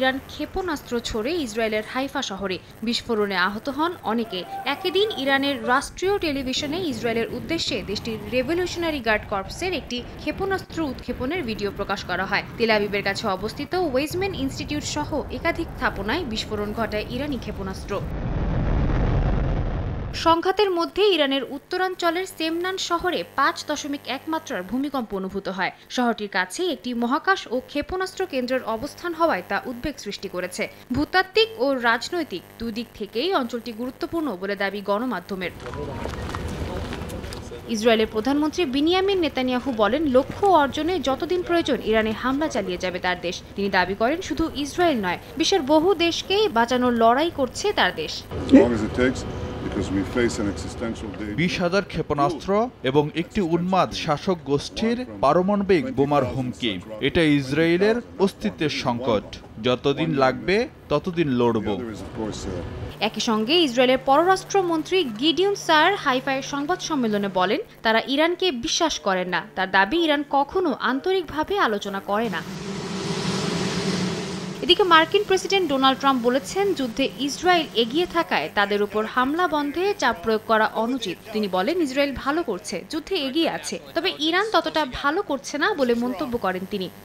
Iran ক্ষেপণাস্ত্র ছড়ে ইসরায়েলের হাইফা শহরে বিস্ফোরণে আহত হন অনেকে। একই দিন ইরানের রাষ্ট্রীয় টেলিভিশনে ইসরায়েলের উদ্দেশ্যে দেশটির রেভলিউশনারি গার্ড কর্পসের একটি ক্ষেপণাস্ত্র উৎক্ষেপণের ভিডিও প্রকাশ করা হয়। তেল আবিবের কাছে অবস্থিত ওয়েজম্যান ইনস্টিটিউট সহ একাধিক স্থাপনায় বিস্ফোরণ ঘটায় ইরানি ক্ষেপণাস্ত্র। সংঘাতের মধ্যে ইরানের উত্তরাঞ্চলের সেমনান শহরে 5.1 মাত্রার ভূমিকম্প অনুভূত হয়। শহরটির কাছে একটি মহাকাশ ও ক্ষেপণাস্ত্র কেন্দ্রের অবস্থান হওয়ায় তা উদ্বেগ সৃষ্টি করেছে। ভূতাত্ত্বিক ও রাজনৈতিক দুদিক থেকেই অঞ্চলটি গুরুত্বপূর্ণ বলে দাবি গণমাধ্যমের। ইসরায়েলের প্রধানমন্ত্রী বিনিয়ামিন নেতানিয়াহু বলেন, লক্ষ্য অর্জনে যতদিন প্রয়োজন ইরানে হামলা চালিয়ে যাবে তার দেশ। তিনি দাবি করেন, শুধু ইসরায়েল নয়, বিশ্বের বহু দেশকেই বাঁচানোর লড়াই করছে তার দেশ। 20,000 ক্ষেপণাস্ত্র এবং একটি উন্মাদ শাসক গোষ্ঠীর পারমাণবিক বোমার হুমকি, এটা ইসরায়েলের অস্তিত্বের সংকট। যতদিন লাগবে ততদিন লড়ব। একই সঙ্গে ইসরায়েলের পররাষ্ট্রমন্ত্রী গিডিয়ন সার হাইফায় সংবাদ সম্মেলনে বলেন, তারা ইরানকে বিশ্বাস করেন না। তার দাবি, ইরান কখনো আন্তরিকভাবে আলোচনা করে না। এদিকে মার্কিন প্রেসিডেন্ট ডোনাল্ড ট্রাম্প বলেছেন, যুদ্ধে ইসরায়েল এগিয়ে থাকায় তাদের উপর হামলা বন্ধে চাপ প্রয়োগ করা অনুচিত। তিনি বলেন, ইসরায়েল ভালো করছে, যুদ্ধে এগিয়ে আছে, তবে ইরান ততটা ভালো করছে না বলে মন্তব্য করেন তিনি।